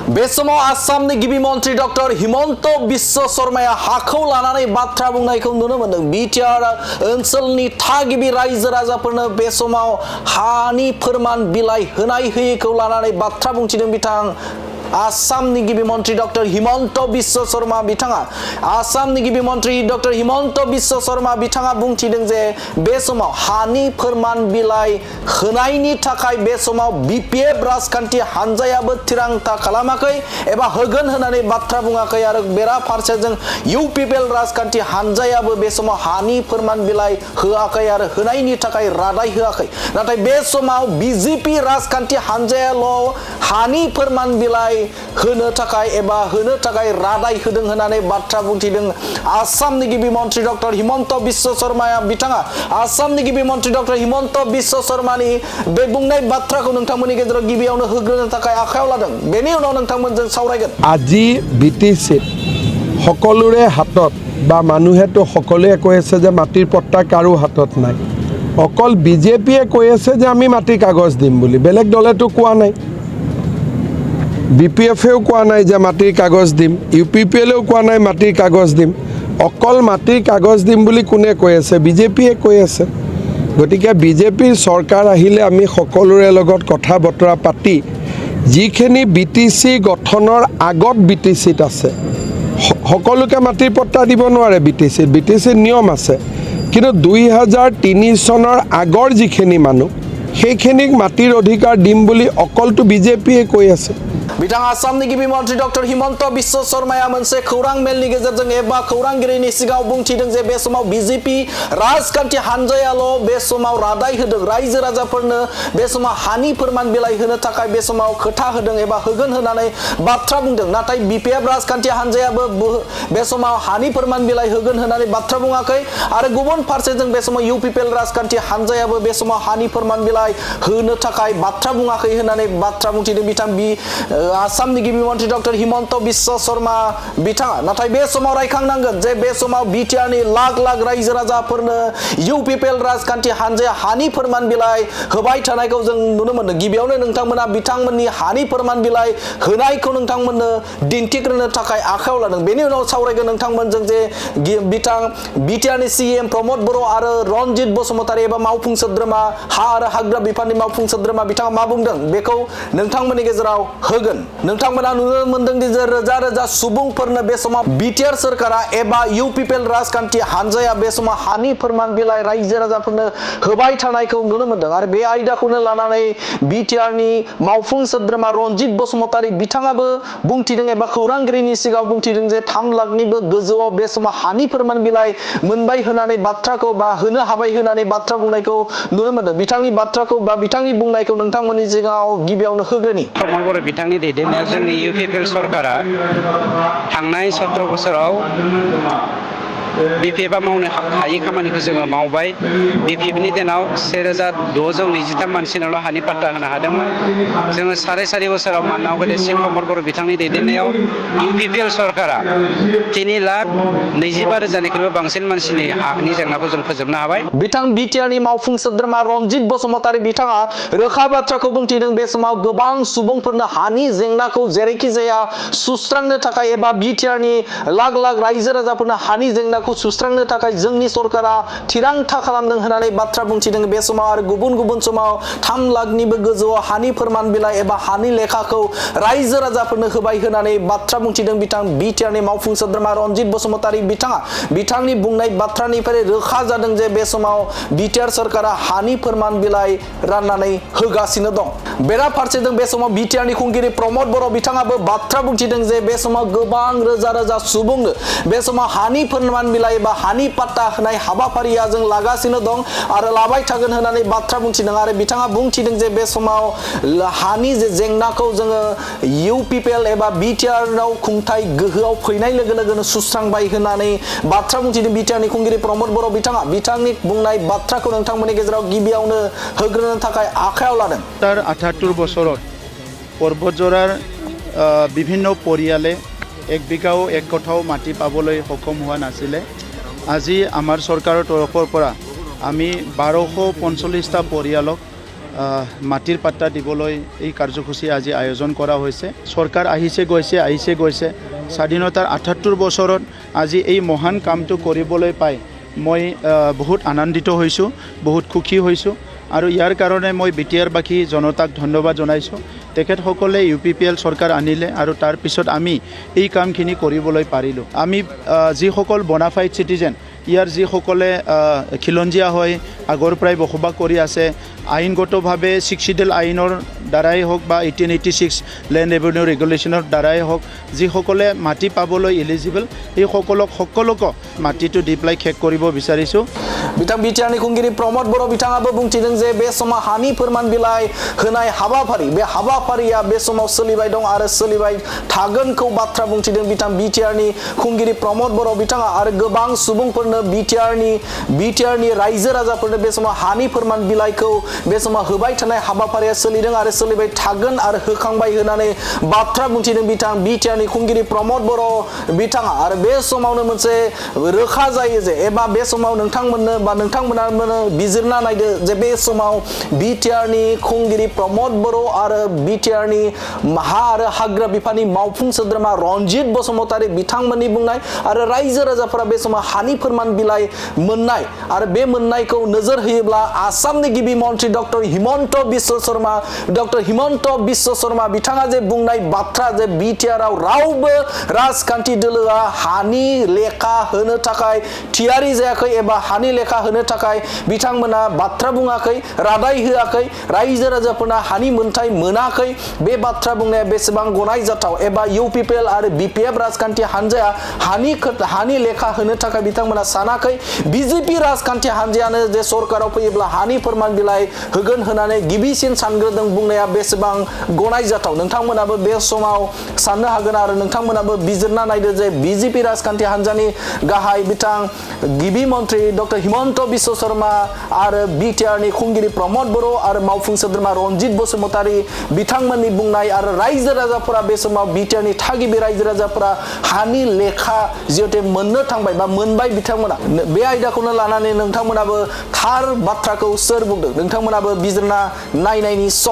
बे समाव आसामनि गिबि मन्त्रि डक्टर हिमन्त बिश्व शर्माया हाखौ लानानै बाथ्रा बुंनायखौ नुनो मोन्दों। बिटिआर ओनसोलनि थागिबि रायजो राजाफोरनो बे समाव हानि फोरमान बिलाइ होनाय होयैखौ लानानै बाथ्रा बुंथिदों बिथां आसामनि गिबि मन्त्रि डक्टर हिमन्त बिश्व शर्मा बिथाङा। आसामनि गिबि मन्त्रि डक्टर हिमन्त बिश्व शर्मा बिथाङा बुंथिदों जे बे समाव हानि फोरमान बिलाइ होनायनि थाखाय बे समाव बिपिएफ राजखान्थि हानजायाबो थिरांथा खालामाखै एबा होगोन होननानै बाथ्रा बुङाखै आरो बेराफारसेजों इउपिपिएल राजखान्थि हानजायाबो बे समाव हानि फोरमान बिलाइ होआखै आरो होनायनि थाखाय रादाय होआखै। नाथाय बे समाव बिजेपि राजखान्थि हानजायाल' हानि फोरमान बिलाइ होनो थाखाय रादाय होदों होननानै बाथ्रा बुंथिदों आसामनि गिबि मन्त्रि डक्टर हिमन्त बिश्व शर्मा बिथाङा। आसामनि गिबि मन्त्रि डक्टर हिमन्त बिश्व शर्मानि बे बुंनाय बाथ्राखौ नोंथांमोननि गेजेराव गिबियावनो होग्रोनो थाखाय आखायाव लादों। बेनि उनाव नोंथांमोनजों सावरायगोन। আজি বিটিচিত সকলোৰে হাতত বা মানুহেতো সকলোৱে কৈ আছে যে মাটিৰ পট্টা কাৰো হাতত নাই। অকল বিজেপিয়ে কৈ আছে যে আমি মাটিৰ কাগজ দিম বুলি, বেলেগ দলেতো কোৱা নাই। বিপিএফেও কোৱা নাই যে মাটিৰ কাগজ দিম, ইউপিপিএলেও কোৱা নাই মাটিৰ কাগজ দিম। অকল মাটিৰ কাগজ দিম বুলি কোনে কৈ আছে? বিজেপিয়ে কৈ আছে। গতিকে বিজেপিৰ চৰকাৰ আহিলে আমি সকলোৰে লগত কথা বতৰা পাতি যিখিনি বিটিচি গঠনৰ আগত বিটিচিত আছে সকলোকে মাটিৰ পট্টা দিব নোৱাৰে। বিটিচিৰ নিয়ম আছে, কিন্তু 2003 চনৰ আগৰ যিখিনি মানুহ সেইখিনিক মাটিৰ অধিকাৰ দিম বুলি অকলটো বিজেপিয়ে কৈ আছে। बिथां आसामनि गिबि मन्त्रि डक्टर हिमन्त बिश्व शर्माया मोनसे खौरां मेलनि गेजेरजों एबा खौरांगिरिनि सिगाङाव बुंथिदों जे बे समाव बिजेपि राजखान्थि हानजायाल' बे समाव रादाय होदों रायजो राजाफोरनो बे समाव हानि फोरमान बिलाइ होनो थाखाय बे समाव खोथा होदों एबा होगोन होननानै बाथ्रा बुंदों। नाथाय बिपिएफ राजखान्थि हानजायाबो बे समाव हानि फोरमान बिलाइ होगोन होननानै बाथ्रा बुङाखै आरो गुबुन फारसेजों बे समाव इउपिपिएल राजखान्थि हानजायाबो बे समाव हानि फोरमान बिलाइ होनो थाखाय बाथ्रा बुङाखै होननानै बाथ्रा बुंथिदों बिथां आसामनि गिबि मन्त्रि डक्टर हिमन्त बिश्व शर्मा बिथाङा। नाथाय बे समाव रायखांनांगोन जे बे समाव बिटिआरनि लाख लाख रायजो राजाफोरनो इउपिपिएल राजखान्थि हानजाया हानि फोरमान बिलाइ होबाय थानायखौ जों नुनो मोन्दों। गिबियावनो नोंथांमोना बिथांमोननि हानि फोरमान बिलाइ होनायखौ नोंथांमोननो दिन्थिग्रोनो थाखाय आखायाव लादों। बेनि उनाव सावरायगोन नोंथांमोनजों जे बिथां बिटिआरनि सिएम प्रमद बर' आरो रनजित बसुमतारी एबा मावफुं सोद्रोमा हा आरो हाग्रा बिफाननि मावफुं सोद्रोमा बिथाङा मा बुंदों बेखौ नोंथांमोननि गेजेराव होगोन। नोंथांमोना नुनो मोन्दों दि रोजा रोजा सुबुंफोरनो बे समाव बिटिआर सोरखारा एबा इउपिपिएल राजखान्थि हानजाया बे समाव हानि फोरमान बिलाइ रायजो राजाफोरनो होबाय थानायखौ नुनो मोन्दों आरो बे आयदाखौनो लानानै बिटिआरनि मावफुं सोद्रोमा रनजित बसुमतारी बिथाङाबो बुंथिदों एबा खौरांगिरिनि सिगाङाव बुंथिदों जे 3 लाखनिबो गोजौआव बे समाव हानि फोरमान बिलाइ मोनबाय होननानै बाथ्राखौ बा होनो हाबाय होननानै बाथ्रा बुंनायखौ नुनो मोन्दों। बिथांनि बाथ्राखौ बा बिथांनि बुंनायखौ नोंथांमोननि सिगाङाव गिबियावनो होग्रोनि। बिथांनि दैदेननायाव जोंनि इउपिपिएल सरकारा थांनाय 17 बोसोराव बिपिएफआ मावनो हायै खामानिखौ जोङो मावबाय। बिपिएफनि दिनाव 1623 मानसिनावल' हानि पाट्टा होनो हादोंमोन। जोङो 4.5 बोसोराव माननाव गोदेरसिन प्रमद बर' बिथांनि दैदेननायाव इउपिपिएल सरकारा 3,25,000निख्रुइबो बांसिन मानसिनि हानि जेंनाखौ जों फोजोबनो हाबाय। बिथां बिटिआरनि मावफुं सोद्रोमा रनजित बसुमतारी बिथाङा रोखा बाथ्राखौ बुंथिदों बे समाव गोबां सुबुंफोरनो हानि जेंनाखौ जेरैखि जाया सुस्रांनो थाखाय एबा बिटिआरनि लाख लाख रायजो राजाफोरनो हानि जेंनाखौ सुस्रांनो थाखाय जोंनि सरकारा थिरांथा खालामदों होननानै बाथ्रा बुंथिदों। बे समाव आरो गुबुन समाव 3 लाखनिबो गोजौआव हानि फोरमान बिलाइ एबा हानि लेखाखौ रायजो राजाफोरनो होबाय होननानै बाथ्रा बुंथिदों बिथां बिटिआरनि मावफुं सोद्रोमा रनजित बसुमतारी बिथाङा। बिथांनि बुंनाय बाथ्रानिफ्राय रोखा जादों जे बे समाव बिटिआर सरकारा हानि फोरमान बिलाइ राननानै होगासिनो दं। बेराफारसेजों बे समाव बिटिआरनि खुंगिरि प्रमद बर' बिथाङाबो बाथ्रा बुंथिदों जे बे समाव गोबां रोजा रोजा सुबुंनो बे समाव हानि फोरमान बिलाइ बा हानि पाट्टा होनाय हाबाफारिया जों लागासिनो दं आरो लाबाय थागोन होननानै बाथ्रा बुंथिदों आरो बिथाङा बुंथिदों जे बे समाव हानि जे जेंनाखौ जोङो इउपिपिएल एबा बिटिआरनाव खुंथाय गोहोआव फैनाय लोगो लोगोनो सुस्रांबाय होननानै बाथ्रा बुंथिदों बिटिआरनि खुंगिरि प्रमद बर' बिथाङा। बिथांनि बुंनाय बाथ्राखौ नोंथांमोननि गेजेराव गिबियावनो होग्रोनो थाखाय आखायाव लादों। 78 বছৰত পৰ্বতজোৰাৰ বিভিন্ন পৰিয়ালে 1 বিঘাও 1 কঠাও মাটি পাবলৈ সক্ষম হোৱা নাছিলে। আজি আমাৰ চৰকাৰৰ তৰফৰ পৰা আমি 1245টা পৰিয়ালক মাটিৰ পাট্টা দিবলৈ এই কাৰ্যসূচী আজি আয়োজন কৰা হৈছে চৰকাৰ আহিছে গৈছে স্বাধীনতাৰ ৭৮ বছৰত আজি এই মহান কামটো কৰিবলৈ পাই মই বহুত আনন্দিত হৈছোঁ বহুত সুখী হৈছোঁ আৰু ইয়াৰ কাৰণে মই বিটিআৰবাসী জনতাক ধন্যবাদ জনাইছোঁ তেখেতসকলে UPPL চৰকাৰ আনিলে আৰু তাৰ পিছত আমি এই কামখিনি কৰিবলৈ পাৰিলোঁ আমি যিসকল বনাফাইড চিটিজেন ইয়াৰ যিসকলে খিলঞ্জীয়া হয় আগৰ পৰাই বসবাস কৰি আছে আইনগতভাৱে 6 শিডিউল আইনৰ দ্বাৰাই হওক বা 1886 লেণ্ড ৰেভিনিউ ৰেগুলেশ্যনৰ দ্বাৰাই হওক যিসকলে মাটি পাবলৈ এলিজিবল এই সকলোকে মাটিটো দি পেলাই শেষ কৰিব বিচাৰিছোঁ बिथां बिटिआरनि खुंगिरि प्रमद बर' बिथाङाबो बुंथिदों जे बे समाव हानि फोरमान बिलाइ होनाय हाबाफारि बे हाबाफारिया बे समाव सोलिबाय दं आरो सोलिबाय थागोनखौ बाथ्रा बुंथिदों बिथां बिटिआरनि खुंगिरि प्रमद बर' बिथाङा आरो गोबां सुबुंफोरनो बिटिआरनि रायजो राजाफोरनो बे समाव हानि फोरमान बिलाइखौ बे समाव होबाय थानाय हाबाफारिया सोलिदों आरो सोलिबाय थागोन आरो होखांबाय होनानै बाथ्रा बुंथिदों बिथां बिटिआरनि खुंगिरि प्रमद बर' बिथाङा आरो बे समावनो मोनसे रोखा जायो जे एबा बे समाव नोंथांमोननो बा नोंथांमोना बिजिरना नायदो जे बे समाव बिटिआरनि खुंगिरि प्रमद बर' आरो बिटिआरनि हा आरो हाग्रा बिफाननि मावफुं सोद्रोमा रनजित बसुमतारी बिथांमोननि बुंनाय आरो रायजो राजाफोरा बे समाव हानि फोरमान बिलाइ मोननाय आरो बे मोननायखौ नोजोर होयोब्ला आसामनि गिबि मन्त्रि डक्टर हिमन्त बिश्व शर्मा बिथाङा जे बुंनाय बाथ्रा जे बिटिआरआव रावबो राजखान्थि दोलोआ हानि लेखा होनो थाखाय थियारि जायाखै एबा हानि लेखा होनो थाखाय बिथांमोना बाथ्रा बुङाखै रादाय होआखै रायजो राजाफोरना हानि मोनथाय मोनाखै बे बाथ्रा बुंनाया बेसेबां गनायजाथाव एबा UPPL आरो BPF राजखान्थि हानजाया हानि लेखा होनो थाखाय बिथांमोना सानाखै BJP राजखान्थि हानजायानो जे सरकाराव फैयोब्ला हानि फोरमान बिलाइ होगोन होननानै गिबिसिन सानग्रोदों बुंनाया बेसेबां गनायजाथाव नोंथांमोनाबो बे समाव साननो हागोन आरो नोंथांमोनाबो बिजिरना नायदो जे BJP राजखान्थि हानजानि गाहाय बिथां गिबि मन्त्रि डक्टर हिमन्त बिश्व शर्मा आरो बिटिआरनि खुंगिरि प्रमद बर' आरो मावफुं सोद्रोमा रनजित बसुमतारी बिथांमोननि बुंनाय आरो रायजो राजाफोरा बे समाव बिटिआरनि थागिबि रायजो राजाफोरा हानि लेखा जिहेतु मोननो थांबाय बा मोनबाय बिथांमोना बे आयदाखौनो लानानै नोंथांमोनाबो थार बाथ्राखौ सोर बुंदों नोंथांमोनाबो बिजिरना नायनायनि सम